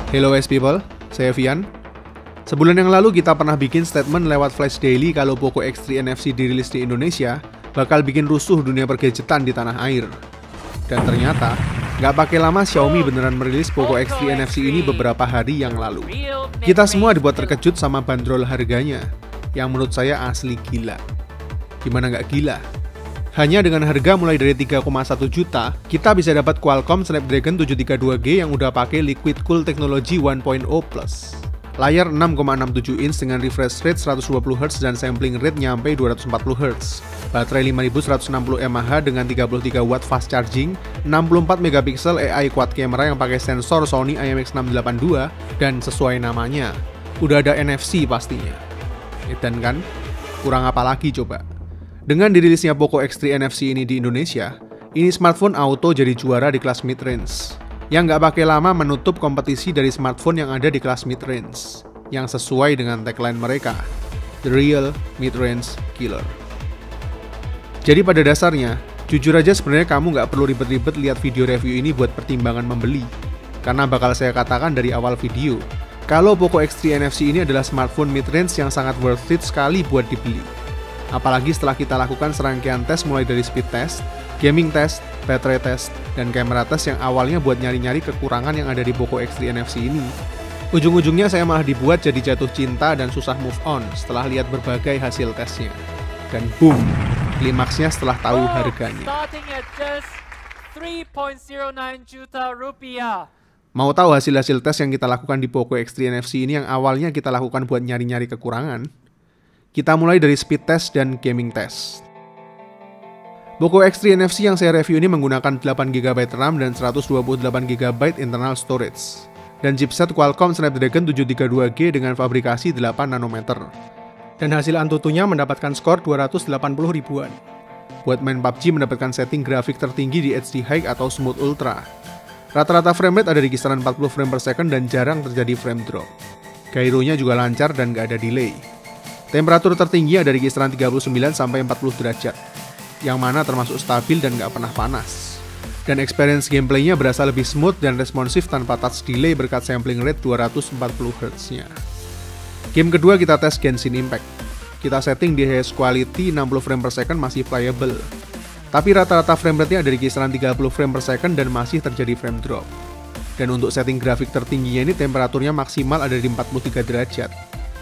Hello S people, saya Vian. Sebulan yang lalu kita pernah bikin statement lewat Flash Daily kalau Poco X3 NFC dirilis di Indonesia bakal bikin rusuh dunia pergadgetan di tanah air. Dan ternyata, nggak pakai lama Xiaomi beneran merilis Poco X3 NFC ini beberapa hari yang lalu. Kita semua dibuat terkejut sama bandrol harganya, yang menurut saya asli gila. Gimana nggak gila? Hanya dengan harga mulai dari 3,1 juta, kita bisa dapat Qualcomm Snapdragon 732G yang udah pakai Liquid Cool Technology 1.0+. Layar 6,67 inch dengan refresh rate 120Hz dan sampling rate nyampe 240Hz. Baterai 5160 mAh dengan 33 watt fast charging, 64 megapiksel AI quad camera yang pakai sensor Sony IMX682, dan sesuai namanya, udah ada NFC pastinya. Dan kan, kurang apa lagi coba? Dengan dirilisnya Poco X3 NFC ini di Indonesia, ini smartphone auto jadi juara di kelas mid-range, yang nggak pakai lama menutup kompetisi dari smartphone yang ada di kelas mid-range, yang sesuai dengan tagline mereka, The Real Mid-Range Killer. Jadi pada dasarnya, jujur aja sebenarnya kamu nggak perlu ribet-ribet lihat video review ini buat pertimbangan membeli, karena bakal saya katakan dari awal video, kalau Poco X3 NFC ini adalah smartphone mid-range yang sangat worth it sekali buat dibeli. Apalagi setelah kita lakukan serangkaian tes mulai dari speed test, gaming test, baterai test, dan kamera test yang awalnya buat nyari-nyari kekurangan yang ada di Poco X3 NFC ini. Ujung-ujungnya saya malah dibuat jadi jatuh cinta dan susah move on setelah lihat berbagai hasil tesnya. Dan boom, klimaksnya setelah tahu harganya. Mau tahu hasil-hasil tes yang kita lakukan di Poco X3 NFC ini yang awalnya kita lakukan buat nyari-nyari kekurangan? Kita mulai dari speed test dan gaming test. Poco X3 NFC yang saya review ini menggunakan 8GB RAM dan 128GB internal storage, dan chipset Qualcomm Snapdragon 732G dengan fabrikasi 8 nanometer. Dan hasil antutunya mendapatkan skor 280 ribuan. Buat main PUBG mendapatkan setting grafik tertinggi di HD High atau Smooth Ultra. Rata-rata framerate ada di kisaran 40 frame per second dan jarang terjadi frame drop. Gyronya juga lancar dan gak ada delay. Temperatur tertinggi ada di kisaran 39-40 derajat, yang mana termasuk stabil dan gak pernah panas. Dan experience gameplaynya berasa lebih smooth dan responsif tanpa touch delay berkat sampling rate 240Hz-nya. Game kedua kita tes Genshin Impact. Kita setting di highest quality 60 frame per second masih playable. Tapi rata-rata frame rate-nya ada di kisaran 30 frame per second dan masih terjadi frame drop. Dan untuk setting grafik tertingginya ini temperaturnya maksimal ada di 43 derajat.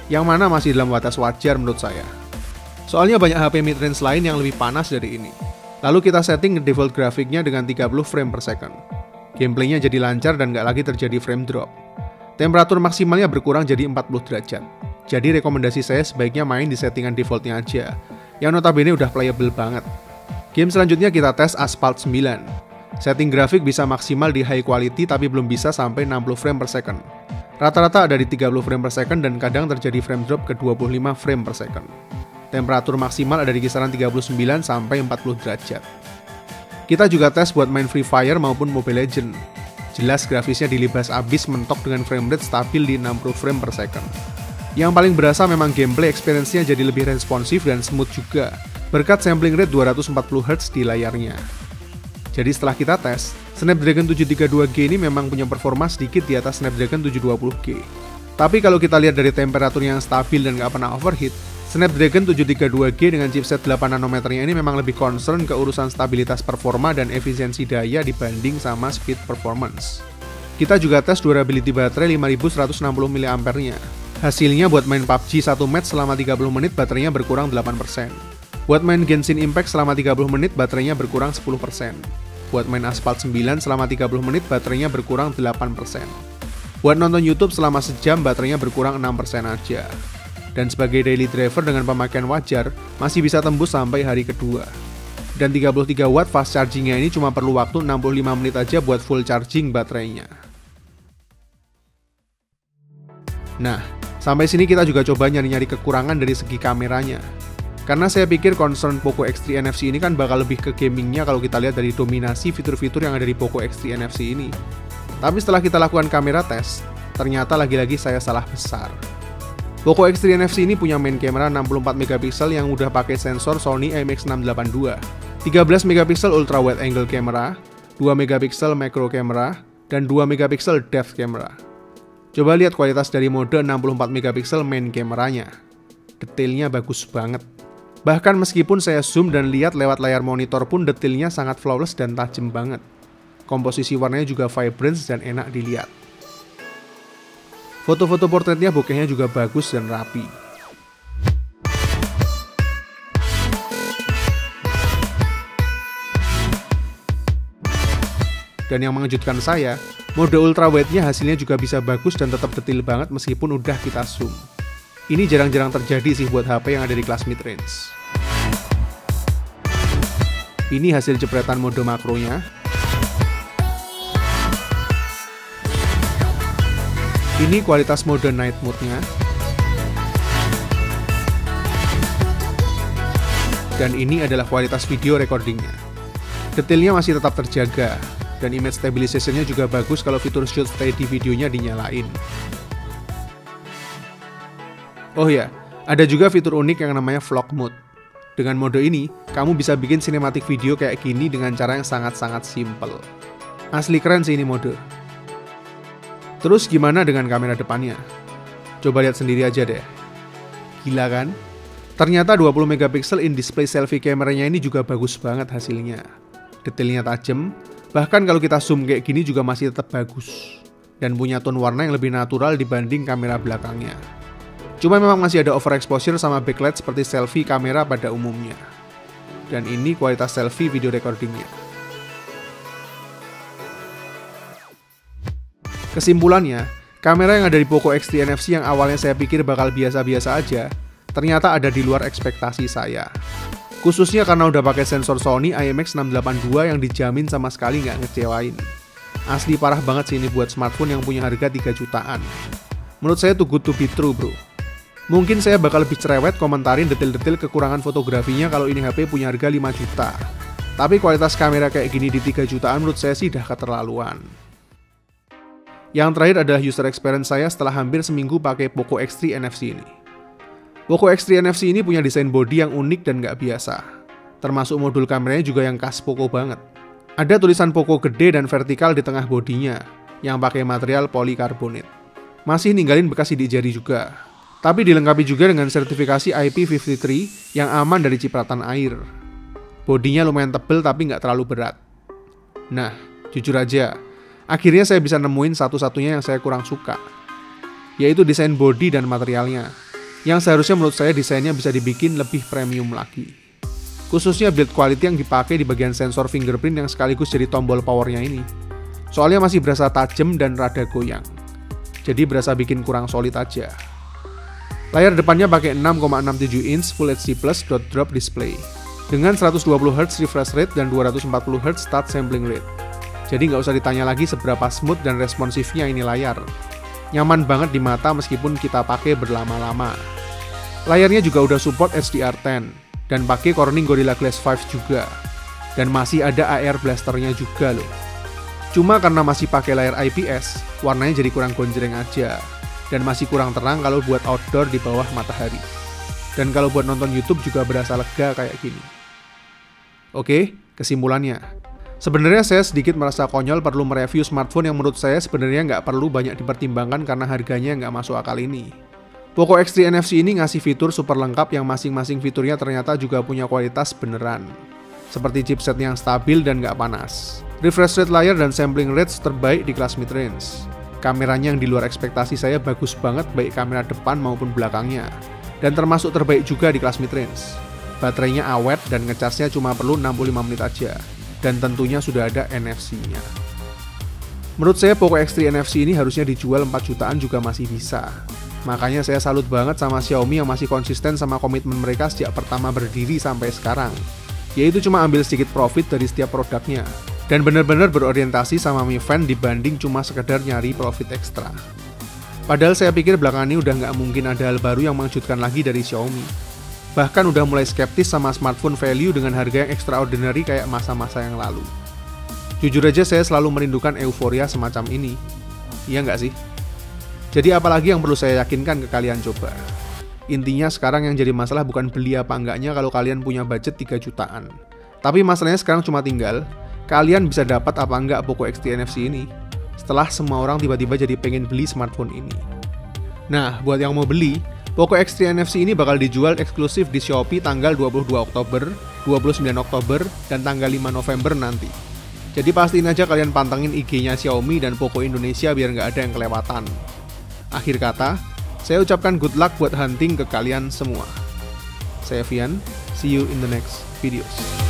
Yang mana masih dalam batas wajar menurut saya. Soalnya banyak HP mid-range lain yang lebih panas dari ini. Lalu kita setting default grafiknya dengan 30 frame per second. Gameplaynya jadi lancar dan nggak lagi terjadi frame drop. Temperatur maksimalnya berkurang jadi 40 derajat. Jadi rekomendasi saya sebaiknya main di settingan defaultnya aja, yang notabene udah playable banget. Game selanjutnya kita tes Asphalt 9. Setting grafik bisa maksimal di high quality tapi belum bisa sampai 60 frame per second. Rata-rata ada di 30 frame per second dan kadang terjadi frame drop ke 25 frame per second. Temperatur maksimal ada di kisaran 39-40 derajat. Kita juga tes buat main Free Fire maupun Mobile Legends. Jelas grafisnya dilibas abis mentok dengan frame rate stabil di 60 frame per second. Yang paling berasa memang gameplay experience-nya jadi lebih responsif dan smooth juga, berkat sampling rate 240Hz di layarnya. Jadi setelah kita tes, Snapdragon 732G ini memang punya performa sedikit di atas Snapdragon 720G. Tapi kalau kita lihat dari temperatur yang stabil dan gak pernah overheat, Snapdragon 732G dengan chipset 8 nanometernya ini memang lebih concern ke urusan stabilitas performa dan efisiensi daya dibanding sama speed performance. Kita juga tes durability baterai 5160 mAh-nya. Hasilnya buat main PUBG 1 match selama 30 menit baterainya berkurang 8%. Buat main Genshin Impact selama 30 menit baterainya berkurang 10%. Buat main Asphalt 9 selama 30 menit baterainya berkurang 8%. Buat nonton YouTube selama sejam baterainya berkurang 6% aja. Dan sebagai daily driver dengan pemakaian wajar, masih bisa tembus sampai hari kedua. Dan 33 watt fast chargingnya ini cuma perlu waktu 65 menit aja buat full charging baterainya. Nah, sampai sini kita juga coba nyari-nyari kekurangan dari segi kameranya. Karena saya pikir concern Poco X3 NFC ini kan bakal lebih ke gamingnya kalau kita lihat dari dominasi fitur-fitur yang ada di Poco X3 NFC ini. Tapi setelah kita lakukan kamera tes, ternyata lagi-lagi saya salah besar. Poco X3 NFC ini punya main kamera 64 megapiksel yang udah pakai sensor Sony IMX682, 13 megapiksel ultra wide angle camera, 2 megapiksel macro camera, dan 2 megapiksel depth camera. Coba lihat kualitas dari mode 64 megapiksel main kameranya. Detailnya bagus banget. Bahkan meskipun saya zoom dan lihat lewat layar monitor pun detailnya sangat flawless dan tajam banget. Komposisi warnanya juga vibrant dan enak dilihat. Foto-foto portretnya bokehnya juga bagus dan rapi. Dan yang mengejutkan saya, mode ultrawide-nya hasilnya juga bisa bagus dan tetap detail banget meskipun udah kita zoom. Ini jarang-jarang terjadi sih buat HP yang ada di kelas mid-range. Ini hasil jepretan mode makronya. Ini kualitas mode night mode-nya. Dan ini adalah kualitas video recordingnya. Detailnya masih tetap terjaga. Dan image stabilization-nya juga bagus kalau fitur shoot steady videonya dinyalain. Oh ya, ada juga fitur unik yang namanya vlog mode. Dengan mode ini, kamu bisa bikin sinematik video kayak gini dengan cara yang sangat-sangat simple. Asli keren sih ini mode. Terus gimana dengan kamera depannya? Coba lihat sendiri aja deh. Gila kan? Ternyata 20 megapiksel in-display selfie kameranya ini juga bagus banget hasilnya. Detailnya tajam. Bahkan kalau kita zoom kayak gini juga masih tetap bagus. Dan punya tone warna yang lebih natural dibanding kamera belakangnya. Cuma memang masih ada overexposure sama backlight seperti selfie kamera pada umumnya. Dan ini kualitas selfie video recordingnya. Kesimpulannya, kamera yang ada di Poco X3 NFC yang awalnya saya pikir bakal biasa-biasa aja, ternyata ada di luar ekspektasi saya. Khususnya karena udah pakai sensor Sony IMX682 yang dijamin sama sekali nggak ngecewain. Asli parah banget sih ini buat smartphone yang punya harga 3 jutaan. Menurut saya too good to be true bro. Mungkin saya bakal lebih cerewet komentarin detail-detail kekurangan fotografinya kalau ini HP punya harga 5 juta. Tapi kualitas kamera kayak gini di 3 jutaan menurut saya sih dah keterlaluan. Yang terakhir adalah user experience saya setelah hampir seminggu pakai Poco X3 NFC ini. Poco X3 NFC ini punya desain body yang unik dan nggak biasa. Termasuk modul kameranya juga yang khas Poco banget. Ada tulisan Poco gede dan vertikal di tengah bodinya, yang pakai material polikarbonat. Masih ninggalin bekas sidik jari juga. Tapi dilengkapi juga dengan sertifikasi IP53 yang aman dari cipratan air. Bodinya lumayan tebal tapi nggak terlalu berat. Nah, jujur aja, akhirnya saya bisa nemuin satu-satunya yang saya kurang suka, yaitu desain body dan materialnya. Yang seharusnya menurut saya desainnya bisa dibikin lebih premium lagi. Khususnya build quality yang dipakai di bagian sensor fingerprint yang sekaligus jadi tombol powernya ini. Soalnya masih berasa tajam dan rada goyang. Jadi berasa bikin kurang solid aja. Layar depannya pakai 6,67 inch Full HD Plus dot drop display. Dengan 120Hz refresh rate dan 240Hz touch sampling rate. Jadi nggak usah ditanya lagi seberapa smooth dan responsifnya ini layar. Nyaman banget di mata meskipun kita pakai berlama-lama. Layarnya juga udah support HDR10 dan pakai Corning Gorilla Glass 5 juga. Dan masih ada AR blasternya juga loh. Cuma karena masih pakai layar IPS, warnanya jadi kurang gonjreng aja. Dan masih kurang terang kalau buat outdoor di bawah matahari. Dan kalau buat nonton YouTube juga berasa lega kayak gini. Oke, kesimpulannya. Sebenarnya saya sedikit merasa konyol perlu mereview smartphone yang menurut saya sebenarnya nggak perlu banyak dipertimbangkan karena harganya nggak masuk akal ini. Poco X3 NFC ini ngasih fitur super lengkap yang masing-masing fiturnya ternyata juga punya kualitas beneran. Seperti chipset yang stabil dan nggak panas. Refresh rate layar dan sampling rate terbaik di kelas mid-range. Kameranya yang di luar ekspektasi saya bagus banget baik kamera depan maupun belakangnya. Dan termasuk terbaik juga di kelas mid-range. Baterainya awet dan ngecasnya cuma perlu 65 menit aja. Dan tentunya sudah ada NFC-nya. Menurut saya Poco X3 NFC ini harusnya dijual 4 jutaan juga masih bisa. Makanya saya salut banget sama Xiaomi yang masih konsisten sama komitmen mereka sejak pertama berdiri sampai sekarang. Yaitu cuma ambil sedikit profit dari setiap produknya. Dan benar-benar berorientasi sama Mi Fan dibanding cuma sekedar nyari profit ekstra. Padahal saya pikir belakangan ini udah nggak mungkin ada hal baru yang mengejutkan lagi dari Xiaomi. Bahkan udah mulai skeptis sama smartphone value dengan harga yang extraordinary kayak masa-masa yang lalu. Jujur aja saya selalu merindukan euforia semacam ini. Iya nggak sih? Jadi apalagi yang perlu saya yakinkan ke kalian coba? Intinya sekarang yang jadi masalah bukan beli apa enggaknya kalau kalian punya budget 3 jutaan. Tapi masalahnya sekarang cuma tinggal, kalian bisa dapat apa enggak Poco X3 NFC ini. setelah semua orang tiba-tiba jadi pengen beli smartphone ini. Nah, buat yang mau beli, Poco X3 NFC ini bakal dijual eksklusif di Shopee tanggal 22 Oktober, 29 Oktober, dan tanggal 5 November nanti. Jadi pastiin aja kalian pantengin IG-nya Xiaomi dan Poco Indonesia biar nggak ada yang kelewatan. Akhir kata, saya ucapkan good luck buat hunting ke kalian semua. Saya Vian, see you in the next videos.